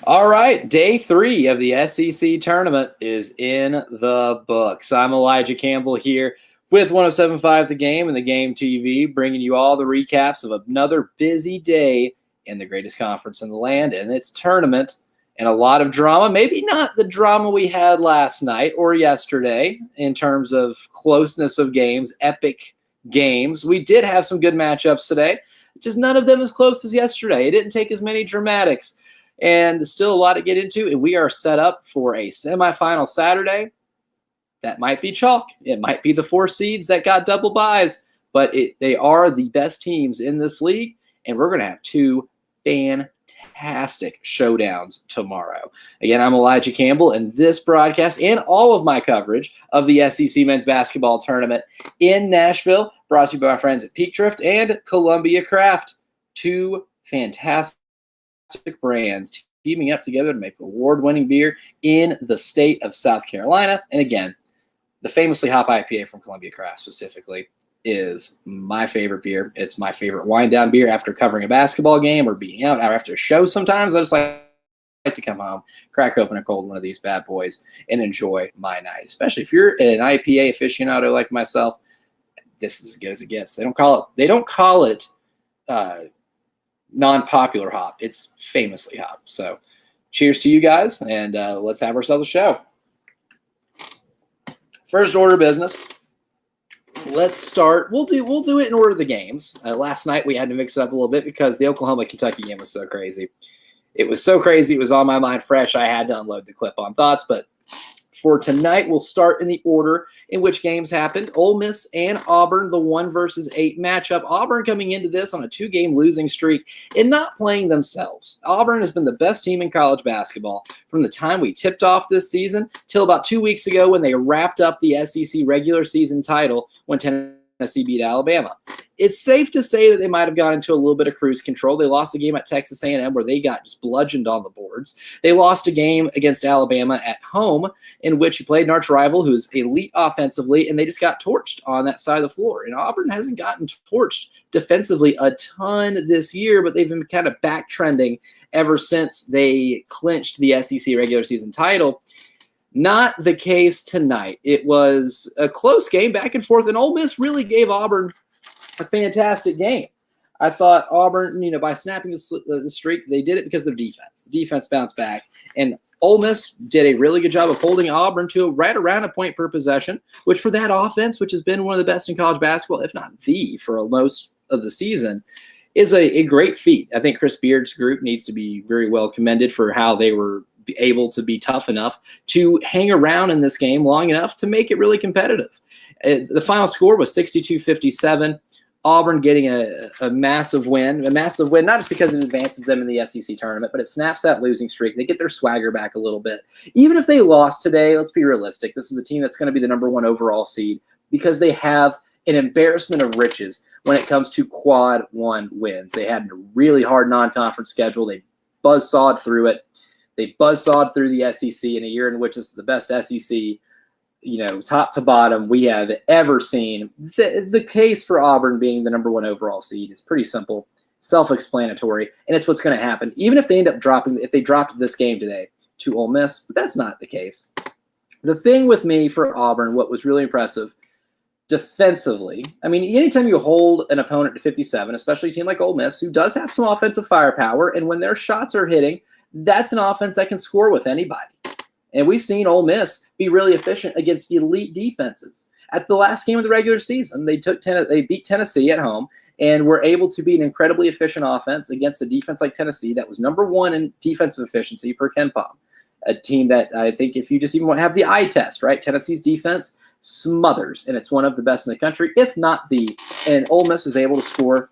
All right, day 3 of the SEC tournament is in the books. I'm Elijah Campbell here with 107.5 The Game and The Game TV, bringing you all the recaps of another busy day in the greatest conference in the land and its tournament, and a lot of drama. Maybe not the drama we had last night or yesterday in terms of closeness of games, epic games. We did have some good matchups today, just none of them as close as yesterday. It didn't take as many dramatics. And still a lot to get into, and we are set up for a semifinal Saturday. That might be chalk. It might be the 4 seeds that got double byes, but they are the best teams in this league, and we're going to have 2 fantastic showdowns tomorrow. Again, I'm Elijah Campbell, and this broadcast and all of my coverage of the SEC men's basketball tournament in Nashville brought to you by my friends at Peak Drift and Columbia Craft. 2 fantastic brands teaming up together to make award-winning beer in the state of South Carolina. And again, the famously hop IPA from Columbia Craft specifically is my favorite beer. It's my favorite wind-down beer after covering a basketball game or being out or after a show sometimes. I just like to come home, crack open a cold one of these bad boys, and enjoy my night. Especially if you're an IPA aficionado like myself, this is as good as it gets. They don't call it non-popular hop. It's famously hop. So cheers to you guys, and let's have ourselves a show. First order of business. Let's start. We'll do it in order of the games. Last night we had to mix it up a little bit because the Oklahoma-Kentucky game was so crazy. It was so crazy. It was on my mind fresh. I had to unload the clip-on thoughts, but for tonight, we'll start in the order in which games happened. Ole Miss and Auburn, the 1-versus-8 matchup. Auburn coming into this on a 2-game losing streak and not playing themselves. Auburn has been the best team in college basketball from the time we tipped off this season till about 2 weeks ago when they wrapped up the SEC regular season title when Tennessee beat Alabama. It's safe to say that they might have gone into a little bit of cruise control. They lost a game at Texas A&M where they got just bludgeoned on the boards. They lost a game against Alabama at home in which you played an arch rival who's elite offensively, and they just got torched on that side of the floor. And Auburn hasn't gotten torched defensively a ton this year, but they've been kind of back trending ever since they clinched the SEC regular season title. Not the case tonight. It was a close game, back and forth, and Ole Miss really gave Auburn a fantastic game. I thought Auburn, by snapping the streak, they did it because of their defense. The defense bounced back, and Ole Miss did a really good job of holding Auburn to right around a point per possession, which for that offense, which has been one of the best in college basketball, if not the for most of the season, is a great feat. I think Chris Beard's group needs to be very well commended for how they were able to be tough enough to hang around in this game long enough to make it really competitive. The final score was 62-57. Auburn getting a massive win, not just because it advances them in the SEC tournament, but it snaps that losing streak. They get their swagger back a little bit. Even if they lost today, let's be realistic. This is a team that's going to be the number 1 overall seed because they have an embarrassment of riches when it comes to quad 1 wins. They had a really hard non-conference schedule. They buzzsawed through it. They buzzsawed through the SEC in a year in which it's the best SEC, top to bottom we have ever seen. The case for Auburn being the number 1 overall seed is pretty simple, self-explanatory, and it's what's going to happen. Even if they end up if they dropped this game today to Ole Miss, but that's not the case. The thing with me for Auburn, what was really impressive defensively, anytime you hold an opponent to 57, especially a team like Ole Miss, who does have some offensive firepower, and when their shots are hitting, that's an offense that can score with anybody. And we've seen Ole Miss be really efficient against elite defenses. At the last game of the regular season, they beat Tennessee at home and were able to be an incredibly efficient offense against a defense like Tennessee that was number 1 in defensive efficiency per KenPom. A team that I think if you just even want to have the eye test, right? Tennessee's defense smothers, and it's one of the best in the country, if not the. And Ole Miss is able to score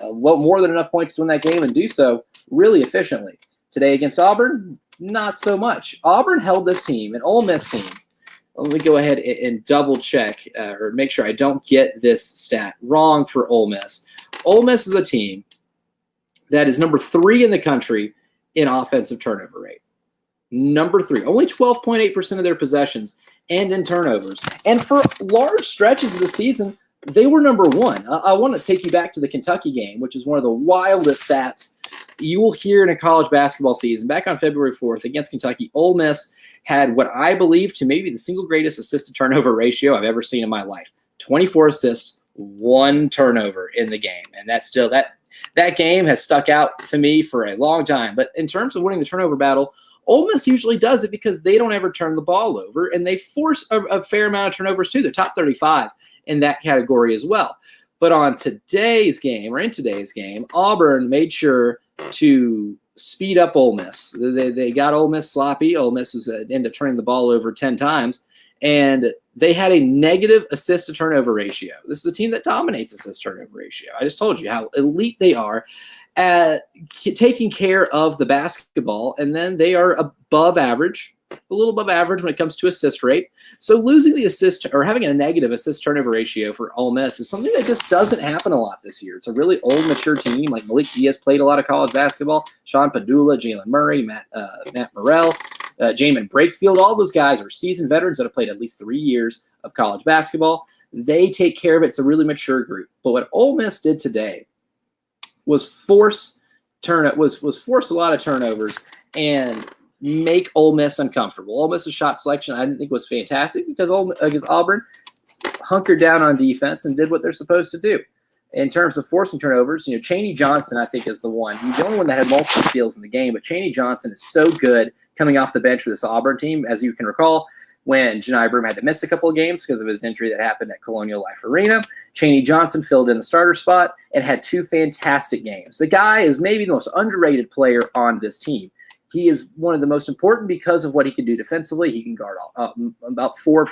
more than enough points to win that game and do so really efficiently. Today against Auburn, not so much. Auburn held this team, an Ole Miss team. Let me go ahead and double check or make sure I don't get this stat wrong for Ole Miss. Ole Miss is a team that is number 3 in the country in offensive turnover rate. Number 3, only 12.8% of their possessions and in turnovers. And for large stretches of the season, they were number 1. I want to take you back to the Kentucky game, which is one of the wildest stats you will hear in a college basketball season, back on February 4th against Kentucky, Ole Miss had what I believe to maybe the single greatest assist-to-turnover ratio I've ever seen in my life. 24 assists, 1 turnover in the game. And that's still that game has stuck out to me for a long time. But in terms of winning the turnover battle, Ole Miss usually does it because they don't ever turn the ball over, and they force a fair amount of turnovers too. They're top 35 in that category as well. But in today's game, Auburn made sure to speed up Ole Miss. They got Ole Miss sloppy. Ole Miss was ended up turning the ball over 10 times, and they had a negative assist-to-turnover ratio. This is a team that dominates assist-turnover ratio. I just told you how elite they are at taking care of the basketball, and then they are above average, a little above average when it comes to assist rate. So losing the assist or having a negative assist-turnover ratio for Ole Miss is something that just doesn't happen a lot this year. It's a really old, mature team. Like Malik Diaz played a lot of college basketball. Sean Padula, Jalen Murray, Matt Morrell, Jamin Brakefield, all those guys are seasoned veterans that have played at least 3 years of college basketball. They take care of it. It's a really mature group. But what Ole Miss did today was force a lot of turnovers and make Ole Miss uncomfortable. Ole Miss's shot selection I didn't think was fantastic because Auburn hunkered down on defense and did what they're supposed to do. In terms of forcing turnovers, Chaney Johnson I think is the one. He's the only one that had multiple steals in the game, but Chaney Johnson is so good coming off the bench for this Auburn team. As you can recall, when Janai Broome had to miss a couple of games because of his injury that happened at Colonial Life Arena, Chaney Johnson filled in the starter spot and had 2 fantastic games. The guy is maybe the most underrated player on this team. He is one of the most important because of what he can do defensively. He can guard about 4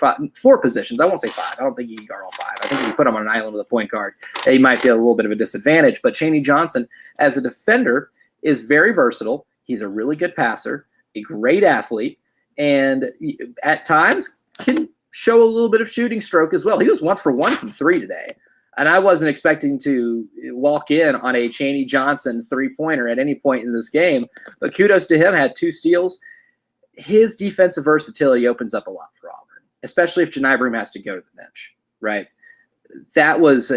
positions. I won't say 5. I don't think he can guard all 5. I think if you put him on an island with a point guard, he might be at a little bit of a disadvantage. But Chaney Johnson, as a defender, is very versatile. He's a really good passer, a great athlete, and at times can show a little bit of shooting stroke as well. He was 1 for 1 from 3 today. And I wasn't expecting to walk in on a Chaney Johnson 3-pointer at any point in this game, but kudos to him, had 2 steals. His defensive versatility opens up a lot for Auburn, especially if Janai Broome has to go to the bench, right? That was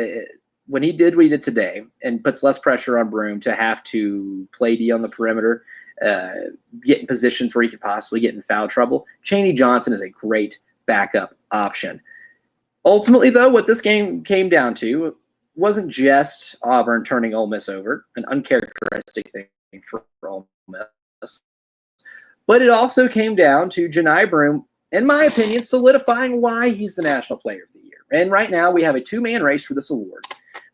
when he did what he did today and puts less pressure on Broome to have to play D on the perimeter, get in positions where he could possibly get in foul trouble. Chaney Johnson is a great backup option. Ultimately, though, what this game came down to wasn't just Auburn turning Ole Miss over, an uncharacteristic thing for Ole Miss, but it also came down to Janai Broome, in my opinion, solidifying why he's the National Player of the Year. And right now, we have a 2-man race for this award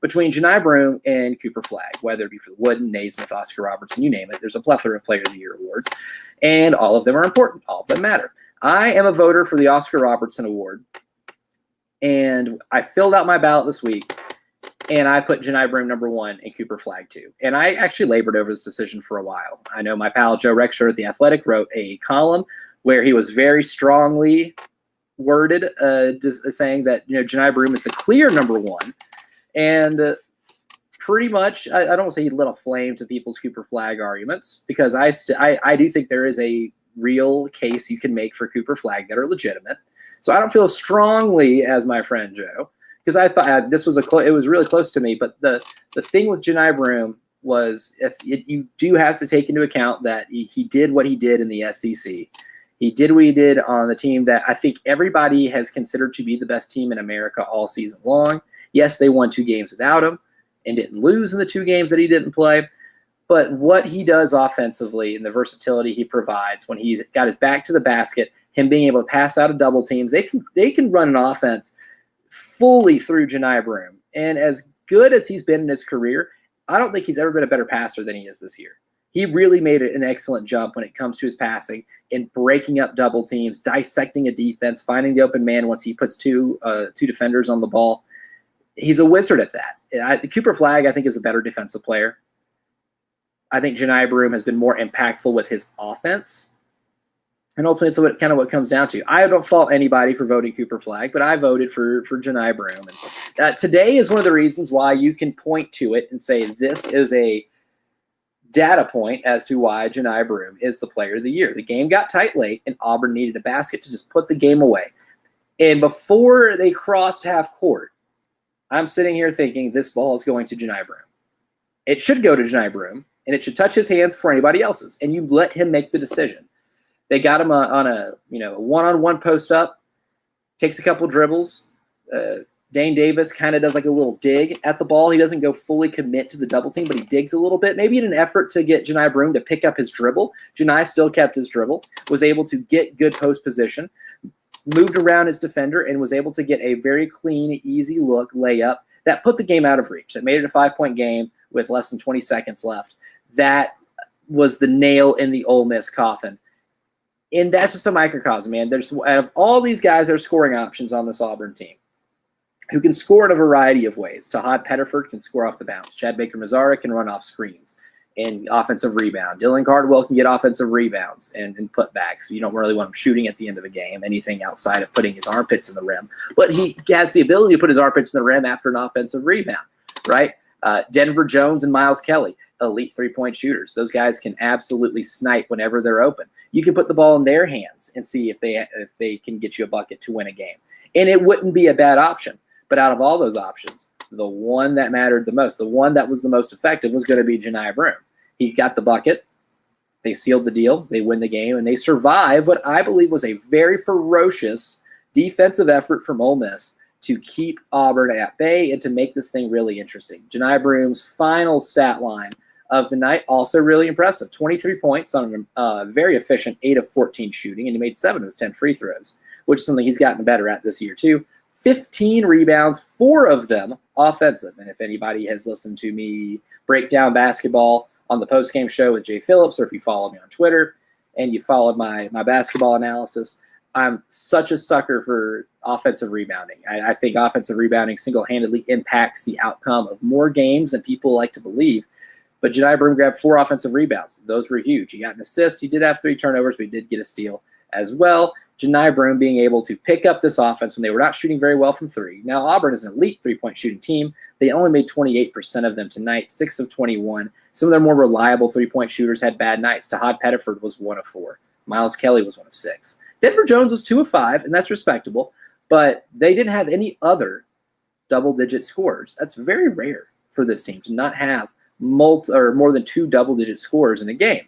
between Janai Broome and Cooper Flagg, whether it be for the Wooden, Naismith, Oscar Robertson, you name it. There's a plethora of Player of the Year awards, and all of them are important. All of them matter. I am a voter for the Oscar Robertson Award. And I filled out my ballot this week, and I put Janai Broome number 1 and Cooper Flagg 2. And I actually labored over this decision for a while. I know my pal Joe Rexher at The Athletic wrote a column where he was very strongly worded, saying that Janai Broome is the clear number 1. And pretty much, I don't want to say he lit a flame to people's Cooper Flagg arguments, because I do think there is a real case you can make for Cooper Flagg that are legitimate. So I don't feel as strongly as my friend Joe, because I thought this was it was really close to me. But the thing with Janai Broome was you do have to take into account that he did what he did in the SEC. He did what he did on the team that I think everybody has considered to be the best team in America all season long. Yes, they won 2 games without him and didn't lose in the 2 games that he didn't play. But what he does offensively and the versatility he provides when he's got his back to the basket, him being able to pass out of double teams, they can run an offense fully through Janai Broome. And as good as he's been in his career, I don't think he's ever been a better passer than he is this year. He really made an excellent jump when it comes to his passing and breaking up double teams, dissecting a defense, finding the open man once he puts two defenders on the ball. He's a wizard at that. Cooper Flagg, I think, is a better defensive player. I think Janai Broome has been more impactful with his offense. And ultimately, it's kind of what comes down to. I don't fault anybody for voting Cooper Flagg, but I voted for Janai Broome. And today is one of the reasons why you can point to it and say this is a data point as to why Janai Broome is the player of the year. The game got tight late, and Auburn needed a basket to just put the game away. And before they crossed half court, I'm sitting here thinking this ball is going to Janai Broome. It should go to Janai Broome. and it should touch his hands before anybody else's, and you let him make the decision. They got him on a one-on-one post up, takes a couple dribbles. Dane Davis kind of does like a little dig at the ball. He doesn't go fully commit to the double team, but he digs a little bit, maybe in an effort to get Janai Broome to pick up his dribble. Janai still kept his dribble, was able to get good post position, moved around his defender, and was able to get a very clean, easy look layup that put the game out of reach. That made it a 5-point game with less than 20 seconds left. That was the nail in the Ole Miss coffin. And that's just a microcosm, man. There's out of all these guys, there's scoring options on this Auburn team who can score in a variety of ways. Tahad Pettiford can score off the bounce. Chad Baker-Mazara can run off screens and offensive rebound. Dylan Cardwell can get offensive rebounds and putbacks. You don't really want him shooting at the end of a game, anything outside of putting his armpits in the rim. But he has the ability to put his armpits in the rim after an offensive rebound, right? Denver Jones and Miles Kelly, elite three-point shooters. Those guys can absolutely snipe whenever they're open. You can put the ball in their hands and see if they can get you a bucket to win a game. And it wouldn't be a bad option. But out of all those options, the one that mattered the most, the one that was the most effective was going to be Janai Broome. He got the bucket. They sealed the deal. They win the game, and they survive what I believe was a very ferocious defensive effort from Ole Miss to keep Auburn at bay and to make this thing really interesting. Janai Broome's final stat line of the night, also really impressive. 23 points on a very efficient 8 of 14 shooting, and he made 7 of his 10 free throws, which is something he's gotten better at this year too. 15 rebounds, 4 of them offensive. And if anybody has listened to me break down basketball on the postgame show with Jay Phillips, or if you follow me on Twitter and you followed my basketball analysis, I'm such a sucker for offensive rebounding. I think offensive rebounding single-handedly impacts the outcome of more games than people like to believe. But Janai Broome grabbed 4 offensive rebounds. Those were huge. He got an assist. He did have 3 turnovers, but he did get a steal as well. Janai Broome being able to pick up this offense when they were not shooting very well from 3. Now, Auburn is an elite three-point shooting team. They only made 28% of them tonight, 6 of 21. Some of their more reliable three-point shooters had bad nights. Tahad Pettiford was 1 of 4. Miles Kelly was 1 of 6. Denver Jones was 2 of 5, and that's respectable, but they didn't have any other double-digit scorers. That's very rare for this team to not have more than 2 double-digit scorers in a game.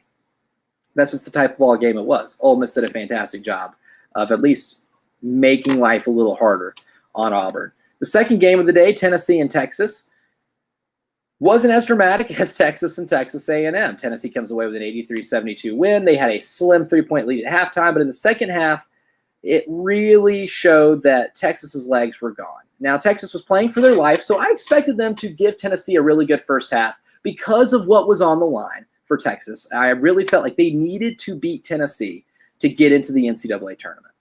That's just the type of ball game it was. Ole Miss did a fantastic job of at least making life a little harder on Auburn. The second game of the day, Tennessee and Texas, wasn't as dramatic as Texas and Texas A&M. Tennessee comes away with an 83-72 win. They had a slim 3-point lead at halftime, but in the second half, it really showed that Texas's legs were gone. Now, Texas was playing for their life, so I expected them to give Tennessee a really good first half because of what was on the line for Texas. I really felt like they needed to beat Tennessee to get into the NCAA tournament.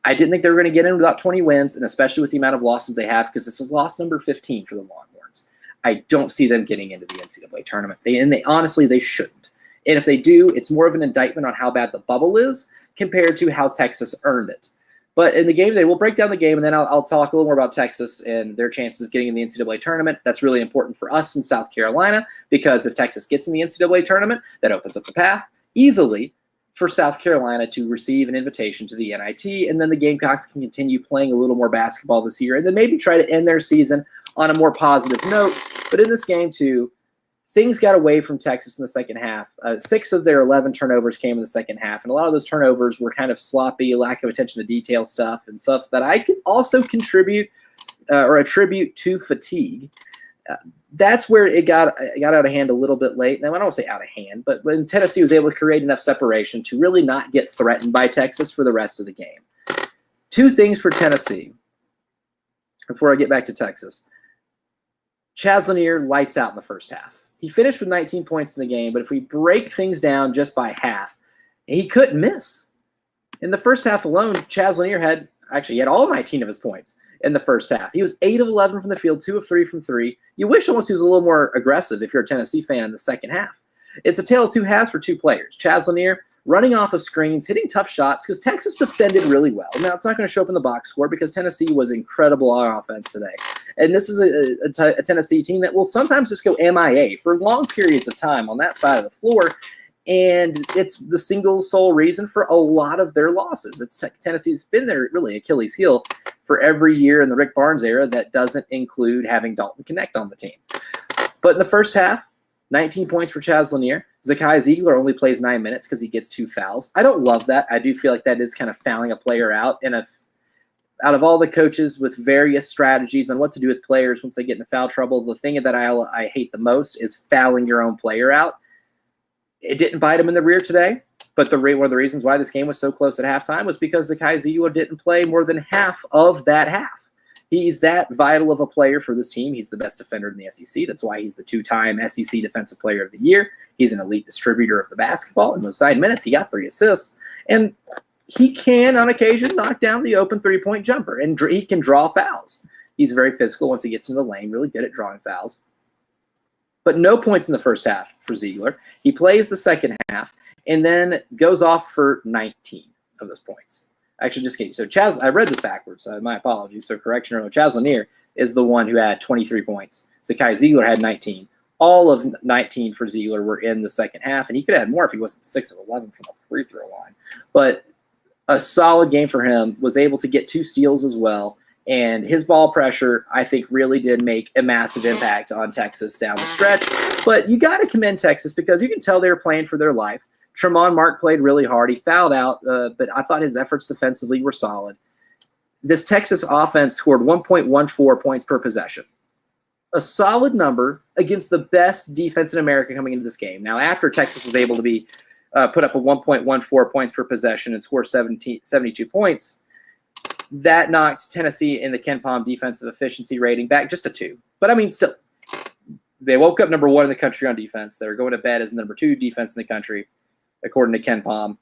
I didn't think they were going to get in without 20 wins, and especially with the amount of losses they have, because this is loss number 15 for the Longhorns. I don't see them getting into the NCAA tournament. They honestly, they shouldn't. And if they do, it's more of an indictment on how bad the bubble is compared to how Texas earned it. But in the game today, we'll break down the game, and then I'll talk a little more about Texas and their chances of getting in the NCAA tournament. That's really important for us in South Carolina, because if Texas gets in the NCAA tournament, that opens up the path easily for South Carolina to receive an invitation to the NIT, and then the Gamecocks can continue playing a little more basketball this year, and then maybe try to end their season on a more positive note. But in this game, too, things got away from Texas in the second half. 6 of their 11 turnovers came in the second half, and a lot of those turnovers were kind of sloppy, lack of attention to detail stuff, and stuff that I could also attribute to fatigue. That's where it got out of hand a little bit late. Now, I don't want to say out of hand, but when Tennessee was able to create enough separation to really not get threatened by Texas for the rest of the game. 2 things for Tennessee before I get back to Texas. Chaz Lanier lights out in the first half. He finished with 19 points in the game, but if we break things down just by half, he couldn't miss. In the first half alone, Chaz Lanier had all 19 of his points in the first half. He was 8 of 11 from the field, 2 of 3 from 3. You wish almost he was a little more aggressive if you're a Tennessee fan in the second half. It's a tale of 2 halves for 2 players. Chaz Lanier running off of screens, hitting tough shots, because Texas defended really well. Now, it's not going to show up in the box score because Tennessee was incredible on offense today. And this is a Tennessee team that will sometimes just go MIA for long periods of time on that side of the floor. And it's the single sole reason for a lot of their losses. Tennessee's been their really Achilles heel for every year in the Rick Barnes era that doesn't include having Dalton Connect on the team. But in the first half, 19 points for Chaz Lanier. Zakai Ziegler only plays 9 minutes because he gets 2 fouls. I don't love that. I do feel like that is kind of fouling a player out. And out of all the coaches with various strategies on what to do with players once they get into foul trouble, the thing that I hate the most is fouling your own player out. It didn't bite him in the rear today, but one of the reasons why this game was so close at halftime was because Zakai Ziegler didn't play more than half of that half. He's that vital of a player for this team. He's the best defender in the SEC. That's why he's the 2-time SEC Defensive Player of the Year. He's an elite distributor of the basketball. In those 9 minutes, he got 3 assists. And he can, on occasion, knock down the open three-point jumper, and he can draw fouls. He's very physical once he gets into the lane, really good at drawing fouls. But no points in the first half for Ziegler. He plays the second half and then goes off for 19 of those points. Actually, just kidding. So Chaz, I read this backwards. My apologies. So correction, Chaz Lanier is the one who had 23 points. Zakai Ziegler had 19. All of 19 for Ziegler were in the second half, and he could have had more if he wasn't 6 of 11 from the free throw line. But a solid game for him, was able to get 2 steals as well. And his ball pressure, I think, really did make a massive impact on Texas down the stretch. But you got to commend Texas because you can tell they were playing for their life. Tremont Mark played really hard. He fouled out, but I thought his efforts defensively were solid. This Texas offense scored 1.14 points per possession. A solid number against the best defense in America coming into this game. Now, after Texas was able to put up a 1.14 points per possession and score 72 points, that knocked Tennessee in the KenPom defensive efficiency rating back just to 2. But, I mean, still, they woke up number 1 in the country on defense. They're going to bed as number 2 defense in the country, according to KenPom.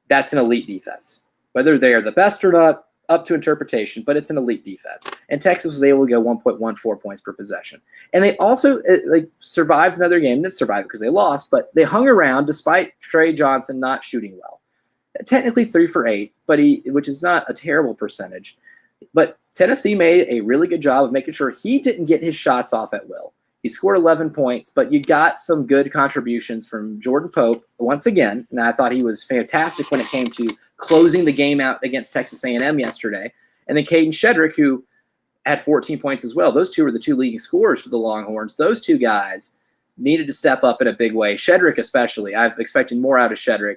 That's an elite defense. Whether they are the best or not, up to interpretation, but it's an elite defense. And Texas was able to go 1.14 points per possession. And they also survived another game. They didn't survive because they lost, but they hung around despite Trey Johnson not shooting well. Technically 3 for 8, which is not a terrible percentage. But Tennessee made a really good job of making sure he didn't get his shots off at will. He scored 11 points, but you got some good contributions from Jordan Pope once again. And I thought he was fantastic when it came to closing the game out against Texas A&M yesterday. And then Caden Shedrick, who had 14 points as well. Those 2 were the 2 leading scorers for the Longhorns. Those 2 guys needed to step up in a big way. Shedrick especially. I've expected more out of Shedrick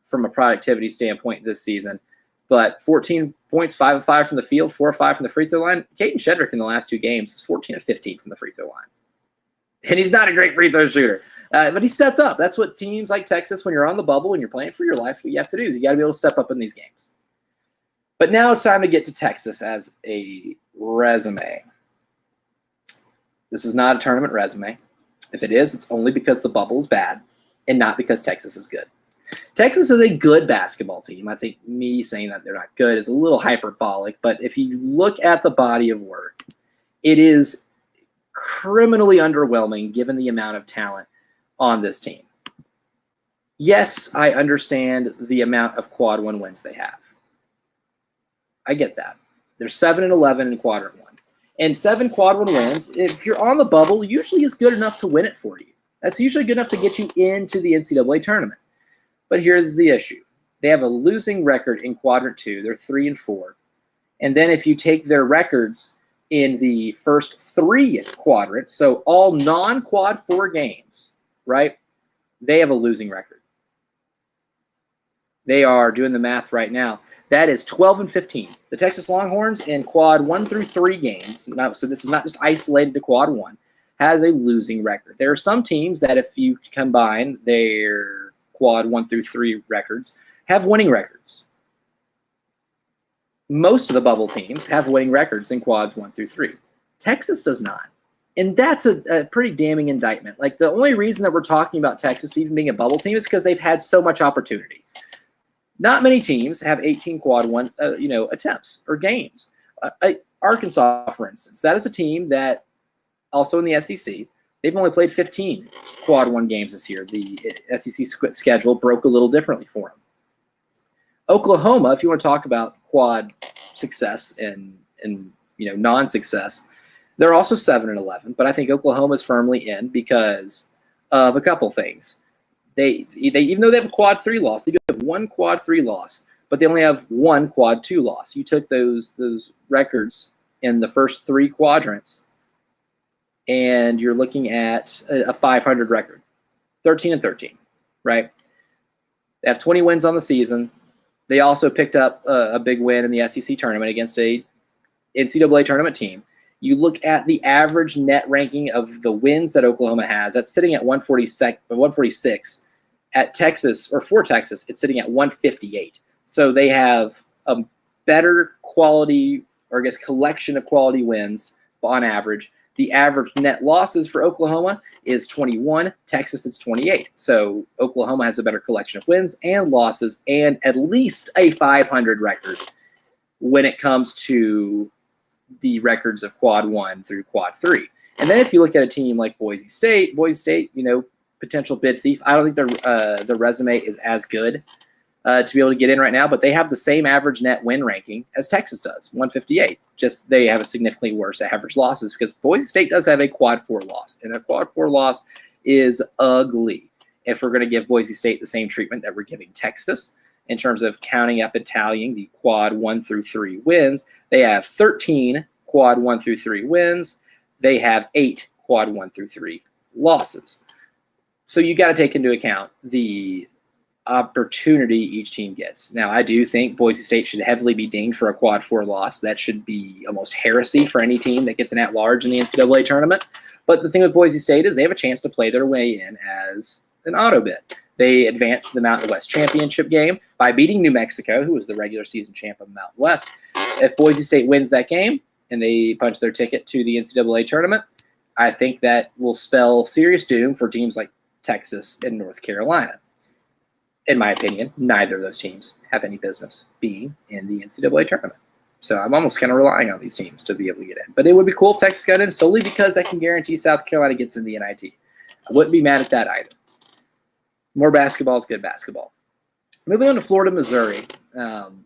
from a productivity standpoint this season. But 14 points, 5 of 5 from the field, 4 of 5 from the free throw line. Caden Shedrick in the last 2 games is 14 of 15 from the free throw line. And he's not a great free throw shooter. But he stepped up. That's what teams like Texas, when you're on the bubble and you're playing for your life, what you have to do is you got to be able to step up in these games. But now it's time to get to Texas as a resume. This is not a tournament resume. If it is, it's only because the bubble is bad and not because Texas is good. Texas is a good basketball team. I think me saying that they're not good is a little hyperbolic, but if you look at the body of work, it is criminally underwhelming given the amount of talent on this team. Yes, I understand the amount of quad 1 wins they have. I get that. They're 7-11 in quadrant 1. And 7 quad 1 wins, if you're on the bubble, usually is good enough to win it for you. That's usually good enough to get you into the NCAA tournament. But here's the issue. They have a losing record in quadrant 2. They're 3-4. And then if you take their records in the first 3 quadrants, so all non-quad 4 games, right, they have a losing record. They are doing the math right now. That is 12-15. The Texas Longhorns in quad 1 through 3 games, so this is not just isolated to quad 1, has a losing record. There are some teams that if you combine their quad 1 through 3 records, have winning records. Most of the bubble teams have winning records in quads 1 through 3. Texas does not. And that's a pretty damning indictment. Like, the only reason that we're talking about Texas even being a bubble team is because they've had so much opportunity. Not many teams have 18 quad 1 attempts or games. Arkansas, for instance, that is a team that also in the SEC, they've only played 15 quad 1 games this year. The SEC schedule broke a little differently for them. Oklahoma, if you want to talk about quad success and non-success, they're also 7-11. But I think Oklahoma is firmly in because of a couple things. They even though they have a quad 3 loss, they have 1 quad 3 loss, but they only have 1 quad 2 loss. You took those records in the first 3 quadrants, and you're looking at a 500 record. 13-13, right? They have 20 wins on the season. They also picked up a big win in the SEC tournament against a NCAA tournament team. You look at the average net ranking of the wins that Oklahoma has, that's sitting at 146. At Texas, or for Texas, it's sitting at 158. So they have a better quality, or I guess collection of quality wins on average. The average net losses for Oklahoma is 21. Texas, it's 28. So Oklahoma has a better collection of wins and losses and at least a 500 record when it comes to the records of quad 1 through quad 3. And then if you look at a team like Boise State, potential bid thief. I don't think the resume is as good to be able to get in right now, but they have the same average net win ranking as Texas does, 158. Just they have a significantly worse average losses because Boise State does have a quad 4 loss, and a quad 4 loss is ugly. If we're going to give Boise State the same treatment that we're giving Texas in terms of counting up and tallying the quad 1 through 3 wins, they have 13 quad 1 through 3 wins. They have 8 quad 1 through 3 losses. So you got to take into account the opportunity each team gets. Now, I do think Boise State should heavily be dinged for a quad 4 loss. That should be almost heresy for any team that gets an at-large in the NCAA tournament. But the thing with Boise State is they have a chance to play their way in as an auto bid. They advanced to the Mountain West Championship game by beating New Mexico, who was the regular season champ of the Mountain West. If Boise State wins that game and they punch their ticket to the NCAA tournament, I think that will spell serious doom for teams like Texas and North Carolina. In my opinion, neither of those teams have any business being in the NCAA tournament. So I'm almost kind of relying on these teams to be able to get in. But it would be cool if Texas got in solely because that can guarantee South Carolina gets in the NIT. I wouldn't be mad at that either. More basketball is good basketball. Moving on to Florida, Missouri.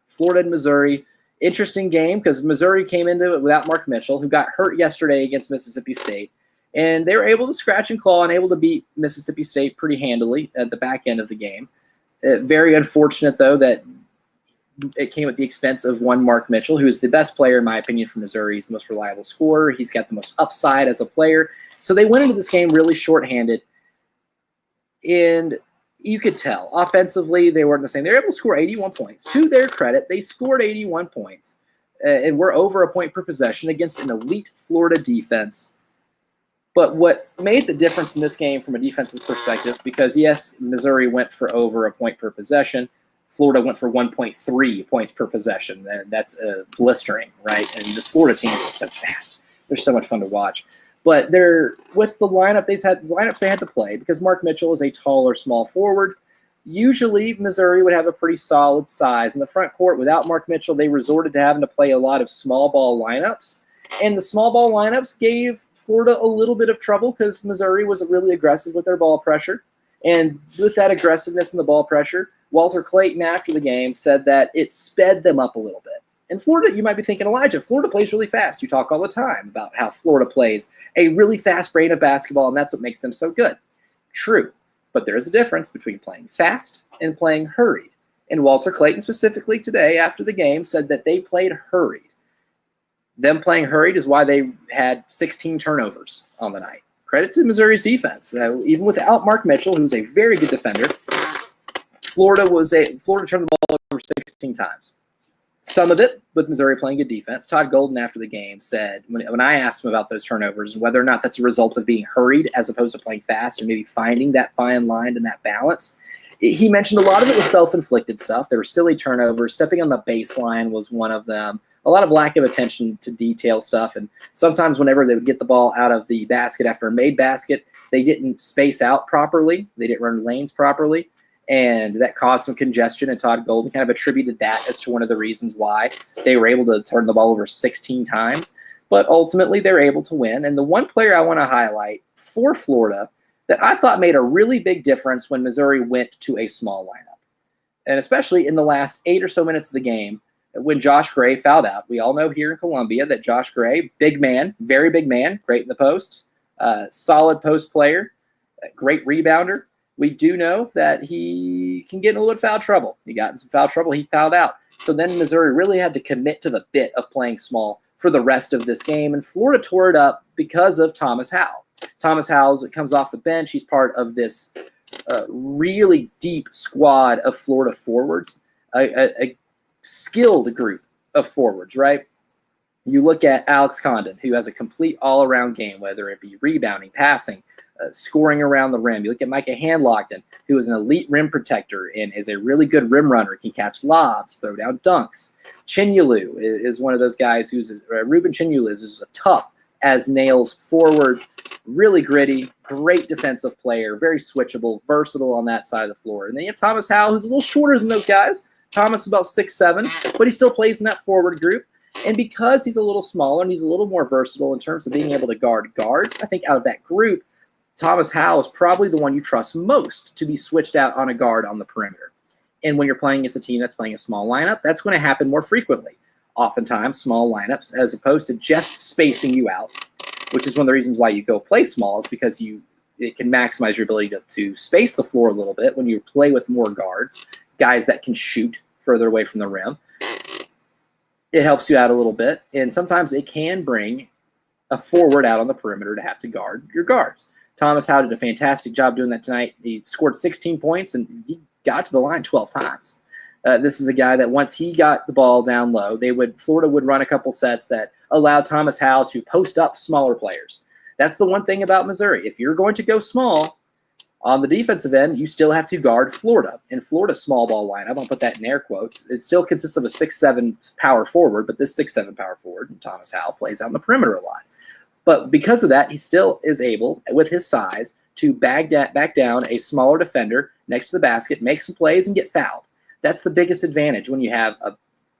Florida and Missouri, interesting game because Missouri came into it without Mark Mitchell, who got hurt yesterday against Mississippi State. And they were able to scratch and claw and able to beat Mississippi State pretty handily at the back end of the game. Very unfortunate, though, that it came at the expense of one Mark Mitchell, who is the best player, in my opinion, for Missouri. He's the most reliable scorer. He's got the most upside as a player. So they went into this game really shorthanded. And you could tell, offensively, they weren't the same. They were able to score 81 points. To their credit, they scored 81 points and were over a point per possession against an elite Florida defense. But what made the difference in this game from a defensive perspective, because, yes, Missouri went for over a point per possession. Florida went for 1.3 points per possession. And that's blistering, right? And this Florida team is just so fast. They're so much fun to watch. But they're with the lineups they had to play, because Mark Mitchell is a taller, small forward. Usually, Missouri would have a pretty solid size in the front court. Without Mark Mitchell, they resorted to having to play a lot of small ball lineups. And the small ball lineups gave Florida a little bit of trouble because Missouri was really aggressive with their ball pressure. And with that aggressiveness and the ball pressure, Walter Clayton after the game said that it sped them up a little bit. And Florida, you might be thinking, Elijah, Florida plays really fast. You talk all the time about how Florida plays a really fast brand of basketball, and that's what makes them so good. True, but there is a difference between playing fast and playing hurried. And Walter Clayton specifically today after the game said that they played hurried. Them playing hurried is why they had 16 turnovers on the night. Credit to Missouri's defense. Even without Mark Mitchell, who's a very good defender, Florida turned the ball over 16 times. Some of it with Missouri playing good defense. Todd Golden after the game said, when I asked him about those turnovers, whether or not that's a result of being hurried as opposed to playing fast and maybe finding that fine line and that balance, he mentioned a lot of it was self-inflicted stuff. There were silly turnovers. Stepping on the baseline was one of them. A lot of lack of attention to detail stuff. And sometimes whenever they would get the ball out of the basket after a made basket, they didn't space out properly. They didn't run lanes properly. And that caused some congestion, and Todd Golden kind of attributed that as to one of the reasons why they were able to turn the ball over 16 times. But ultimately, they were able to win. And the one player I want to highlight for Florida that I thought made a really big difference when Missouri went to a small lineup, and especially in the last 8 or so minutes of the game, when Josh Gray fouled out. We all know here in Columbia that Josh Gray, big man, very big man, great in the post, solid post player, great rebounder. We do know that he can get in a little foul trouble. He got in some foul trouble. He fouled out. So then Missouri really had to commit to the bit of playing small for the rest of this game. And Florida tore it up because of Thomas Howell. Thomas Howell comes off the bench. He's part of this really deep squad of Florida forwards, a skilled group of forwards, right? You look at Alex Condon, who has a complete all-around game, whether it be rebounding, passing, scoring around the rim. You look at Micah Handlockton, who is an elite rim protector and is a really good rim runner, can catch lobs, throw down dunks. Chinyelu is one of those guys who's Ruben Chinyelu is a tough as nails forward, really gritty, great defensive player, very switchable, versatile on that side of the floor. And then you have Thomas Howell, who's a little shorter than those guys. Thomas is about 6'7", but he still plays in that forward group. And because he's a little smaller and he's a little more versatile in terms of being able to guard guards, I think out of that group, Thomas Howell is probably the one you trust most to be switched out on a guard on the perimeter. And when you're playing against a team that's playing a small lineup, that's going to happen more frequently. Oftentimes, small lineups, as opposed to just spacing you out, which is one of the reasons why you go play small, is because it can maximize your ability to space the floor a little bit when you play with more guards, guys that can shoot further away from the rim. It helps you out a little bit, and sometimes it can bring a forward out on the perimeter to have to guard your guards. Thomas Howell did a fantastic job doing that tonight. He scored 16 points, and he got to the line 12 times. This is a guy that once he got the ball down low, Florida would run a couple sets that allowed Thomas Howell to post up smaller players. That's the one thing about Missouri. If you're going to go small, on the defensive end, you still have to guard Florida. And Florida's small ball lineup, I'll put that in air quotes, it still consists of a 6'7" power forward, but this 6'7" power forward, and Thomas Howell, plays out in the perimeter a lot. But because of that, he still is able, with his size, to back down a smaller defender next to the basket, make some plays, and get fouled. That's the biggest advantage when you have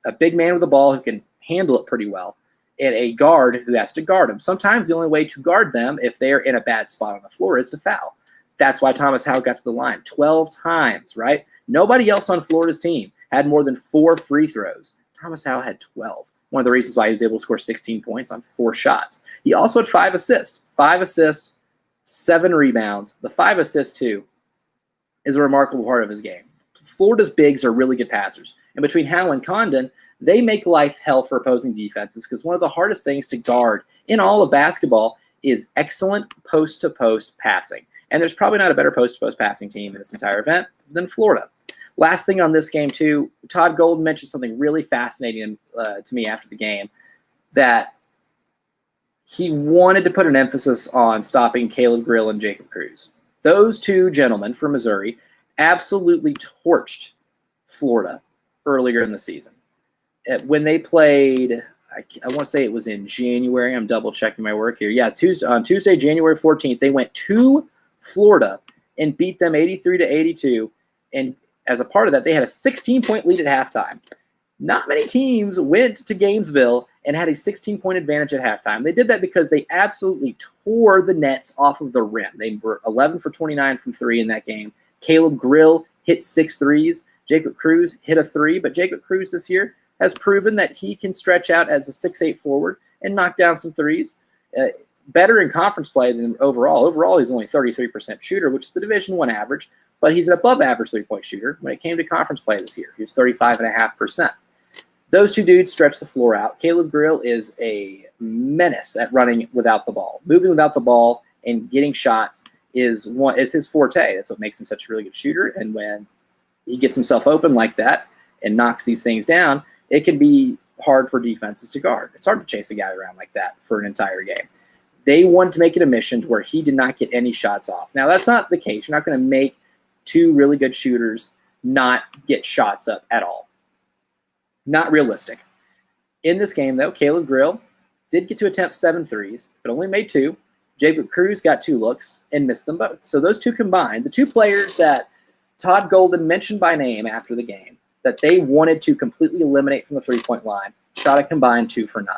a big man with the ball who can handle it pretty well and a guard who has to guard him. Sometimes the only way to guard them if they're in a bad spot on the floor is to foul. That's why Thomas Howell got to the line 12 times, right? Nobody else on Florida's team had more than 4 free throws. Thomas Howell had 12. One of the reasons why he was able to score 16 points on 4 shots. He also had 5 assists. 5 assists, 7 rebounds. The 5 assists, too, is a remarkable part of his game. Florida's bigs are really good passers. And between Howell and Condon, they make life hell for opposing defenses because one of the hardest things to guard in all of basketball is excellent post-to-post passing. And there's probably not a better post-to-post passing team in this entire event than Florida. Last thing on this game, too, Todd Golden mentioned something really fascinating to me after the game, that he wanted to put an emphasis on stopping Caleb Grill and Jacob Cruz. Those two gentlemen from Missouri absolutely torched Florida earlier in the season. When they played, I want to say it was in January. I'm double-checking my work here. Yeah, on Tuesday, January 14th, they went to Florida and beat them 83-82. And as a part of that, they had a 16-point lead at halftime. Not many teams went to Gainesville and had a 16-point advantage at halftime. They did that because they absolutely tore the Nets off of the rim. They were 11 for 29 from 3 in that game. Caleb Grill hit 6 threes. Jacob Cruz hit a 3, but Jacob Cruz this year has proven that he can stretch out as a 6'8" forward and knock down some threes. Better in conference play than overall. Overall, he's only 33% shooter, which is the Division I average, but he's an above-average three-point shooter when it came to conference play this year. He was 35.5%. Those two dudes stretch the floor out. Caleb Grill is a menace at running without the ball. Moving without the ball and getting shots is his forte. That's what makes him such a really good shooter. And when he gets himself open like that and knocks these things down, it can be hard for defenses to guard. It's hard to chase a guy around like that for an entire game. They wanted to make it a mission to where he did not get any shots off. Now, that's not the case. You're not going to make two really good shooters not get shots up at all. Not realistic. In this game, though, Caleb Grill did get to attempt 7 threes, but only made 2. Jacob Cruz got 2 looks and missed them both. So those two combined, the two players that Todd Golden mentioned by name after the game, that they wanted to completely eliminate from the three-point line, shot a combined 2 for 9.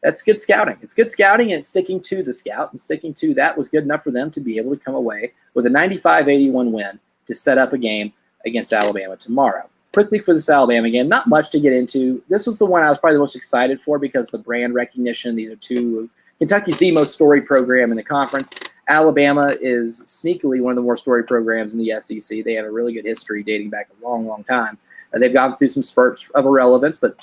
That's good scouting. It's good scouting, and sticking to the scout and sticking to that was good enough for them to be able to come away with a 95-81 win to set up a game against Alabama tomorrow. Quickly for this Alabama game, not much to get into. This was the one I was probably the most excited for because the brand recognition. These are two. Kentucky's the most storied program in the conference. Alabama is sneakily one of the more storied programs in the SEC. They have a really good history dating back a long, long time. They've gone through some spurts of irrelevance, but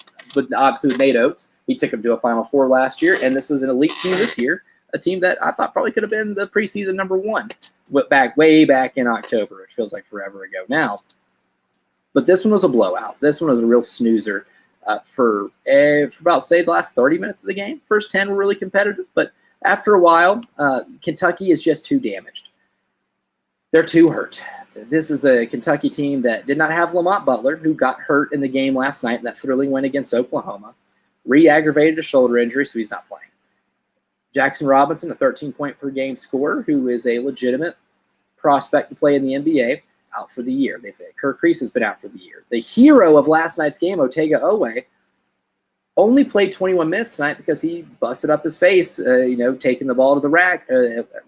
obviously with Nate Oates, he took them to a Final Four last year, and this is an elite team this year, a team that I thought probably could have been the preseason number 1. way back in October, which feels like forever ago now. But this one was a blowout. This one was a real snoozer for about, say, the last 30 minutes of the game. First 10 were really competitive, but after a while, Kentucky is just too damaged. They're too hurt. This is a Kentucky team that did not have Lamont Butler, who got hurt in the game last night in that thrilling win against Oklahoma. Re-aggravated a shoulder injury, so he's not playing. Jackson Robinson, a 13-point-per-game scorer, who is a legitimate prospect to play in the NBA, out for the year. Kirk Kreese has been out for the year. The hero of last night's game, Otega Owe, only played 21 minutes tonight because he busted up his face, taking the ball to the rack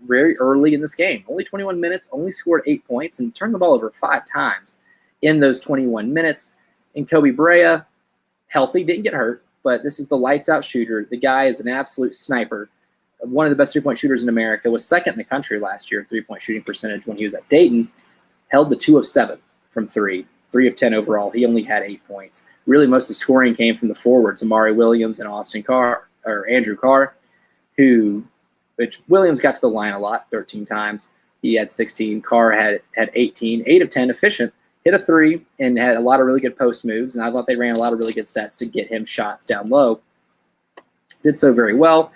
very early in this game. Only 21 minutes, only scored 8 points, and turned the ball over 5 times in those 21 minutes. And Kobe Brea, healthy, didn't get hurt, but this is the lights-out shooter. The guy is an absolute sniper. One of the best three-point shooters in America, was second in the country last year in three-point shooting percentage when he was at Dayton. Held the 2 of 7 from 3 of 10 overall. He only had 8 points. Really, most of the scoring came from the forwards, Amari Williams and Andrew Carr, which Williams got to the line a lot, 13 times. He had 16. Carr had 18, 8 of 10 efficient, hit a 3, and had a lot of really good post moves. And I thought they ran a lot of really good sets to get him shots down low. Did so very well.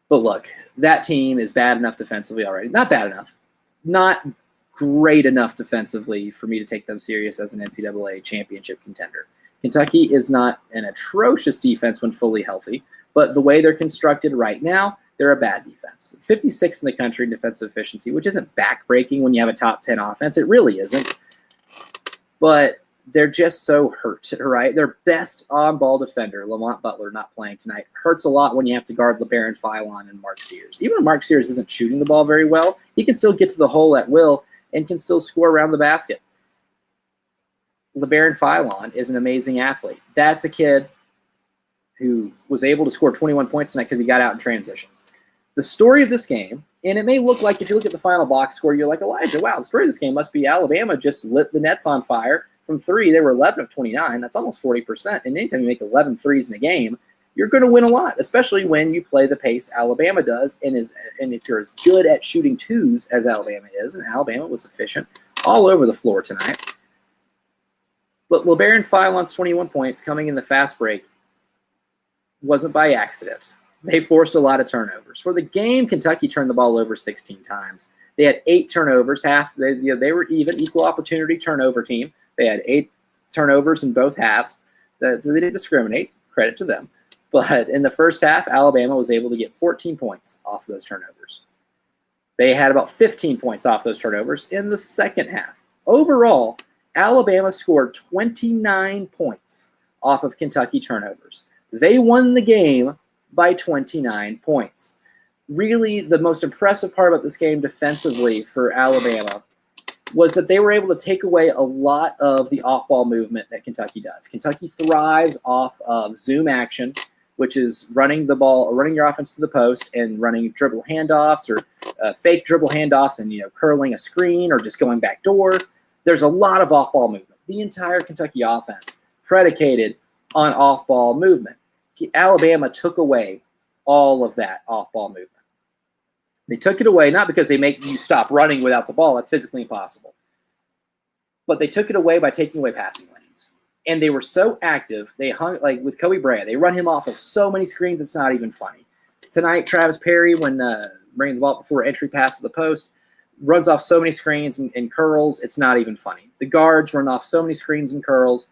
But look, that team is bad enough defensively already. Not bad enough. Not great enough defensively for me to take them serious as an NCAA championship contender. Kentucky is not an atrocious defense when fully healthy, but the way they're constructed right now, they're a bad defense. 56 in the country in defensive efficiency, which isn't backbreaking when you have a top 10 offense. It really isn't. But they're just so hurt, right? Their best on-ball defender, Lamont Butler, not playing tonight, hurts a lot when you have to guard LeBaron Philon and Mark Sears. Even if Mark Sears isn't shooting the ball very well, he can still get to the hole at will and can still score around the basket. LeBaron Philon is an amazing athlete. That's a kid who was able to score 21 points tonight because he got out in transition. The story of this game, and it may look like, if you look at the final box score, you're like, Elijah, wow, the story of this game must be Alabama just lit the Nets on fire. From 3, they were 11 of 29. That's almost 40%. And anytime you make 11 threes in a game, you're going to win a lot, especially when you play the pace Alabama does, and if you're as good at shooting twos as Alabama is, and Alabama was efficient all over the floor tonight. But LeBaron Philon's 21 points coming in the fast break wasn't by accident. They forced a lot of turnovers. For the game, Kentucky turned the ball over 16 times. They had 8 turnovers. They were equal opportunity turnover team. They had 8 turnovers in both halves. So they didn't discriminate. Credit to them. But in the first half, Alabama was able to get 14 points off those turnovers. They had about 15 points off those turnovers in the second half. Overall, Alabama scored 29 points off of Kentucky turnovers. They won the game by 29 points. Really, the most impressive part about this game defensively for Alabama was that they were able to take away a lot of the off-ball movement that Kentucky does. Kentucky thrives off of zoom action, which is running the ball, or running your offense to the post and running dribble handoffs or fake dribble handoffs and curling a screen or just going back door. There's a lot of off-ball movement. The entire Kentucky offense predicated on off-ball movement. Alabama took away all of that off-ball movement. They took it away not because they make you stop running without the ball. That's physically impossible. But they took it away by taking away passing lanes. And they were so active. They hung, like with Kobe Brea, they run him off of so many screens, it's not even funny. Tonight, Travis Perry, when bringing the ball before entry pass to the post, runs off so many screens and curls, it's not even funny. The guards run off so many screens and curls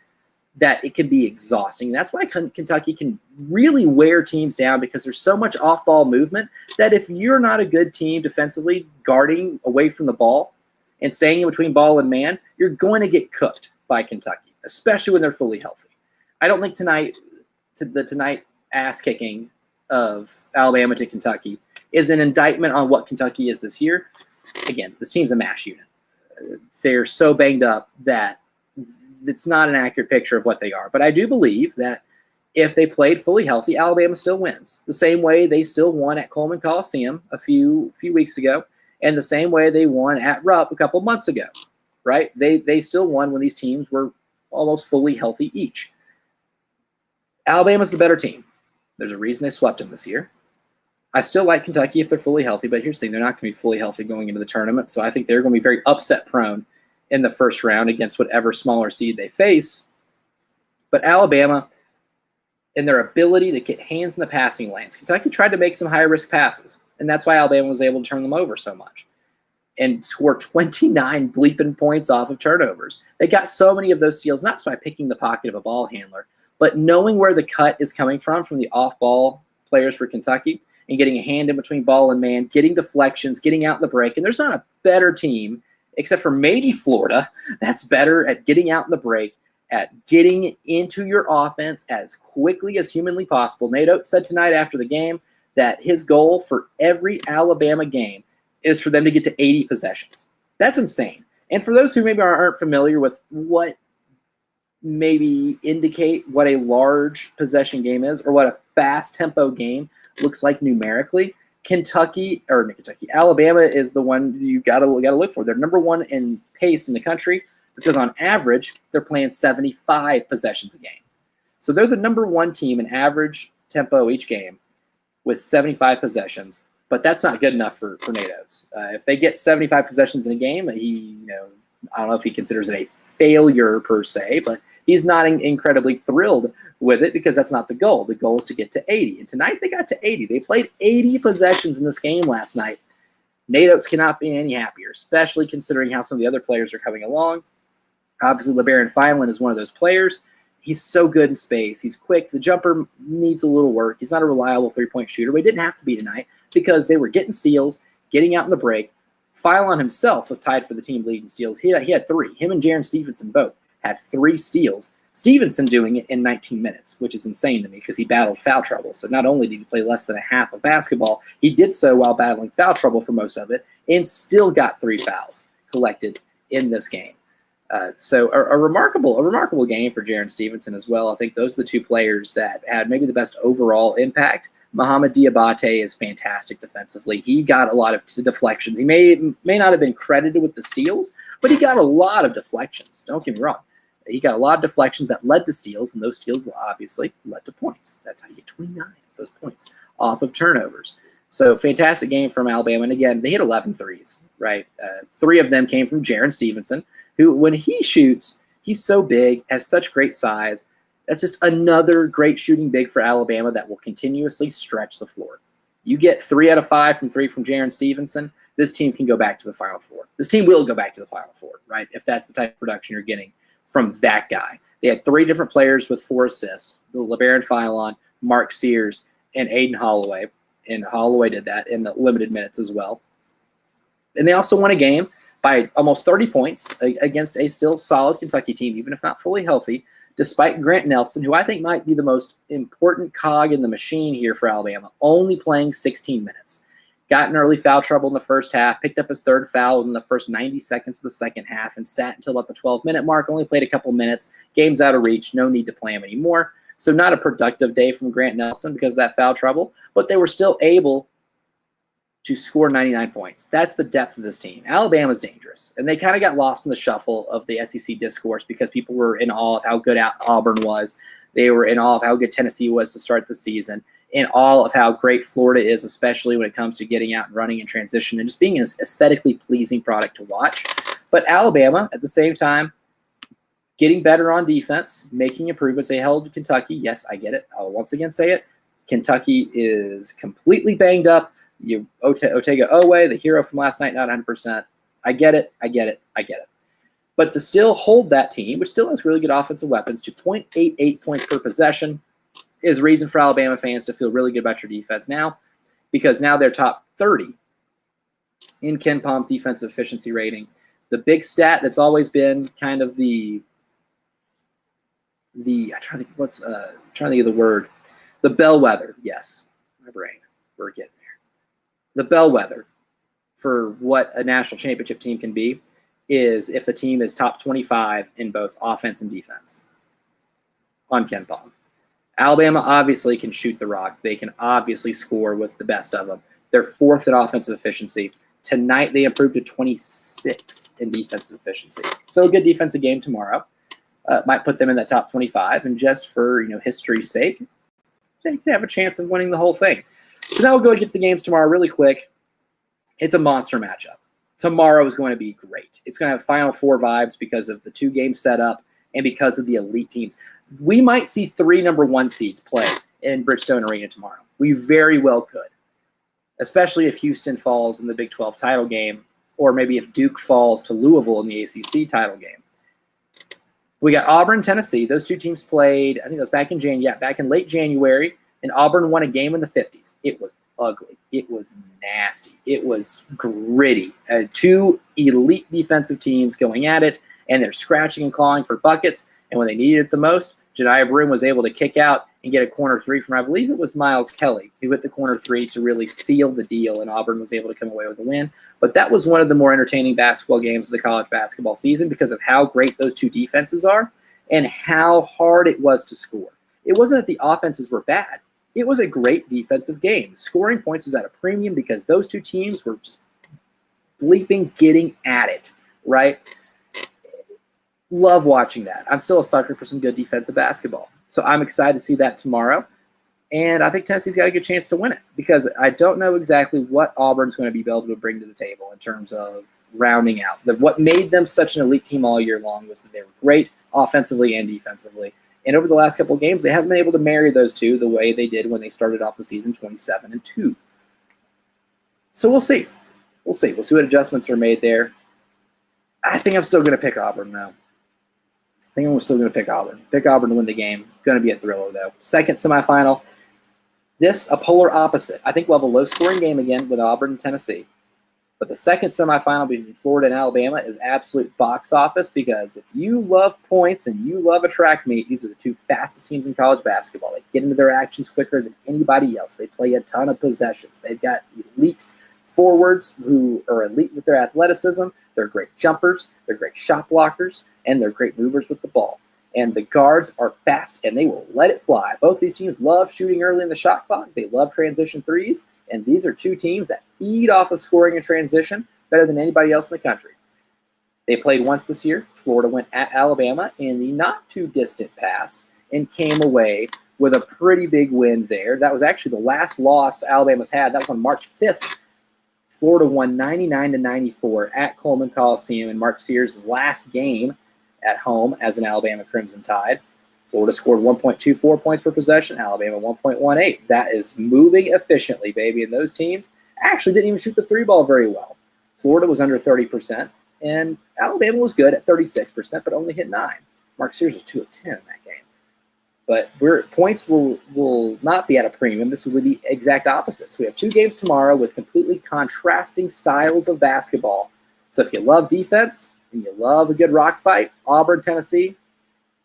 that it can be exhausting. That's why Kentucky can really wear teams down, because there's so much off-ball movement that if you're not a good team defensively guarding away from the ball and staying in between ball and man, you're going to get cooked by Kentucky, especially when they're fully healthy. I don't think the tonight ass-kicking of Alabama to Kentucky is an indictment on what Kentucky is this year. Again, this team's a mash unit. They're so banged up that it's not an accurate picture of what they are. But I do believe that if they played fully healthy, Alabama still wins. The same way they still won at Coleman Coliseum a few weeks ago, and the same way they won at Rupp a couple months ago, right? They still won when these teams were almost fully healthy each. Alabama's the better team. There's a reason they swept them this year. I still like Kentucky if they're fully healthy, but here's the thing. They're not going to be fully healthy going into the tournament, so I think they're going to be very upset-prone in the first round against whatever smaller seed they face. But Alabama, in their ability to get hands in the passing lanes, Kentucky tried to make some high-risk passes, and that's why Alabama was able to turn them over so much and score 29 bleeping points off of turnovers. They got so many of those steals, not just by picking the pocket of a ball handler, but knowing where the cut is coming from the off-ball players for Kentucky and getting a hand in between ball and man, getting deflections, getting out in the break. And there's not a better team, except for maybe Florida, that's better at getting out in the break, at getting into your offense as quickly as humanly possible. Nate Oates said tonight after the game that his goal for every Alabama game is for them to get to 80 possessions. That's insane. And for those who maybe aren't familiar with what maybe indicate what a large possession game is or what a fast tempo game looks like numerically, Alabama is the one you gotta look for. They're number one in pace in the country because on average they're playing 75 possessions a game. So they're the number one team in average tempo each game with 75 possessions. But that's not good enough for Nate Oates. If they get 75 possessions in a game, I don't know if he considers it a failure per se, but he's not incredibly thrilled with it because that's not the goal. The goal is to get to 80. And tonight they got to 80. They played 80 possessions in this game last night. Nate Oates cannot be any happier, especially considering how some of the other players are coming along. Obviously, LeBaron Fineland is one of those players. He's so good in space. He's quick. The jumper needs a little work. He's not a reliable three-point shooter, but he didn't have to be tonight because they were getting steals, getting out in the break. Fineland himself was tied for the team lead in steals. He had 3. Him and Jaron Stevenson both had 3 steals. Stevenson doing it in 19 minutes, which is insane to me because he battled foul trouble. So not only did he play less than a half of basketball, he did so while battling foul trouble for most of it and still got 3 fouls collected in this game. So a remarkable game for Jaron Stevenson as well. I think those are the 2 players that had maybe the best overall impact. Mohamed Diabate is fantastic defensively. He got a lot of deflections. He may not have been credited with the steals, but he got a lot of deflections. Don't get me wrong. He got a lot of deflections that led to steals, and those steals obviously led to points. That's how you get 29 of those points off of turnovers. So fantastic game from Alabama. And again, they hit 11 threes, right? 3 of them came from Jaron Stevenson, who when he shoots, he's so big, has such great size. That's just another great shooting big for Alabama that will continuously stretch the floor. You get 3 out of 5 from Jaron Stevenson, this team can go back to the Final Four. This team will go back to the Final Four, right, if that's the type of production you're getting from that guy. They had 3 different players with 4 assists, LeBaron Fineland, Mark Sears, and Aiden Holloway. And Holloway did that in the limited minutes as well. And they also won a game by almost 30 points against a still solid Kentucky team, even if not fully healthy, despite Grant Nelson, who I think might be the most important cog in the machine here for Alabama, only playing 16 minutes. Got in early foul trouble in the first half, picked up his 3rd foul in the first 90 seconds of the second half, and sat until about the 12-minute mark, only played a couple minutes. Game's out of reach, no need to play him anymore. So not a productive day from Grant Nelson because of that foul trouble, but they were still able to score 99 points. That's the depth of this team. Alabama's dangerous, and they kind of got lost in the shuffle of the SEC discourse because people were in awe of how good Auburn was. They were in awe of how good Tennessee was to start the season, in awe of how great Florida is, especially when it comes to getting out and running in transition and just being an aesthetically pleasing product to watch. But Alabama, at the same time, getting better on defense, making improvements. They held Kentucky. Yes, I get it. I'll once again say it. Kentucky is completely banged up. Otega Owe, the hero from last night, not 100%. I get it. But to still hold that team, which still has really good offensive weapons, to 0.88 points per possession is reason for Alabama fans to feel really good about your defense now, because now they're top 30 in Ken Palm's defensive efficiency rating. The big stat that's always been kind of I'm trying to think of the word. The bellwether. Yes, my brain. We're getting there. The bellwether for what a national championship team can be is if the team is top 25 in both offense and defense on Ken Palm. Alabama obviously can shoot the rock. They can obviously score with the best of them. They're 4th in offensive efficiency. Tonight they improved to 26th in defensive efficiency. So a good defensive game tomorrow might put them in that top 25. And just for history's sake, they could have a chance of winning the whole thing. So now we'll go and get to the games tomorrow really quick. It's a monster matchup. Tomorrow is going to be great. It's going to have Final Four vibes because of the 2-game setup and because of the elite teams. We might see 3 number 1 seeds play in Bridgestone Arena tomorrow. We very well could, especially if Houston falls in the Big 12 title game, or maybe if Duke falls to Louisville in the ACC title game. We got Auburn, Tennessee. Those 2 teams played, I think it was back in late January, and Auburn won a game in the 50s. It was ugly. It was nasty. It was gritty. 2 elite defensive teams going at it, and they're scratching and clawing for buckets. And when they needed it the most, Jediah Broome was able to kick out and get a corner 3 from, I believe it was Miles Kelly, who hit the corner 3 to really seal the deal, and Auburn was able to come away with a win. But that was one of the more entertaining basketball games of the college basketball season because of how great those 2 defenses are and how hard it was to score. It wasn't that the offenses were bad. It was a great defensive game. Scoring points was at a premium because those 2 teams were just bleeping getting at it, right? Love watching that. I'm still a sucker for some good defensive basketball. So I'm excited to see that tomorrow. And I think Tennessee's got a good chance to win it because I don't know exactly what Auburn's going to be able to bring to the table in terms of rounding out. What made them such an elite team all year long was that they were great offensively and defensively. And over the last couple of games, they haven't been able to marry those 2 the way they did when they started off the season 27-2. So we'll see. We'll see what adjustments are made there. I think I'm still going to pick Auburn, though. I think I'm still going to pick Auburn. Pick Auburn to win the game. Going to be a thriller, though. Second semifinal. This, a polar opposite. I think we'll have a low-scoring game again with Auburn and Tennessee. But the second semifinal between Florida and Alabama is absolute box office because if you love points and you love a track meet, these are the 2 fastest teams in college basketball. They get into their actions quicker than anybody else. They play a ton of possessions. They've got elite forwards who are elite with their athleticism. They're great jumpers. They're great shot blockers. And they're great movers with the ball. And the guards are fast, and they will let it fly. Both these teams love shooting early in the shot clock. They love transition threes. And these are 2 teams that feed off of scoring and transition better than anybody else in the country. They played once this year. Florida went at Alabama in the not-too-distant past and came away with a pretty big win there. That was actually the last loss Alabama's had. That was on March 5th. Florida won 99-94 at Coleman Coliseum in Mark Sears' last game at home as an Alabama Crimson Tide. Florida scored 1.24 points per possession, Alabama 1.18. That is moving efficiently, baby. And those teams actually didn't even shoot the 3 ball very well. Florida was under 30%, and Alabama was good at 36%, but only hit 9. Mark Sears was 2 of 10 in that game. But points will not be at a premium. This will be the exact opposite. So we have 2 games tomorrow with completely contrasting styles of basketball. So if you love defense and you love a good rock fight, Auburn, Tennessee,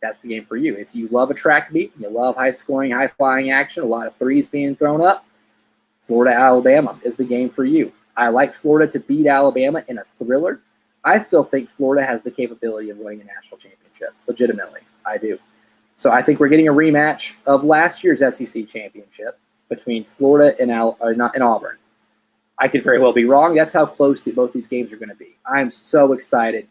that's the game for you. If you love a track meet and you love high-scoring, high-flying action, a lot of threes being thrown up, Florida, Alabama is the game for you. I like Florida to beat Alabama in a thriller. I still think Florida has the capability of winning a national championship, legitimately. I do. So I think we're getting a rematch of last year's SEC championship between Florida and Auburn. I could very well be wrong. That's how close both these games are going to be. I'm so excited.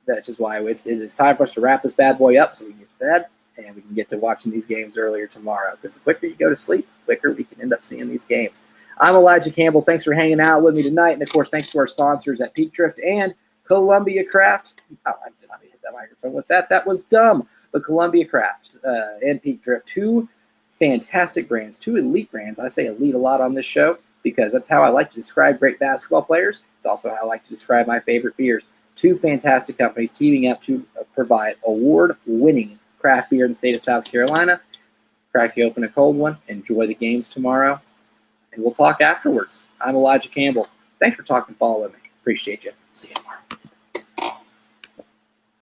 That's just why it's time for us to wrap this bad boy up so we can get to bed and we can get to watching these games earlier tomorrow. Because the quicker you go to sleep, the quicker we can end up seeing these games. I'm Elijah Campbell. Thanks for hanging out with me tonight. And, of course, thanks to our sponsors at Peak Drift and Columbia Craft. Oh, I did not hit that microphone with that. That was dumb. But Columbia Craft and Peak Drift, 2 fantastic brands, 2 elite brands. I say elite a lot on this show because that's how I like to describe great basketball players. It's also how I like to describe my favorite beers. 2 fantastic companies teaming up to provide award-winning craft beer in the state of South Carolina. Crack you open a cold one. Enjoy the games tomorrow. And we'll talk afterwards. I'm Elijah Campbell. Thanks for talking ball with me. Appreciate you. See you tomorrow.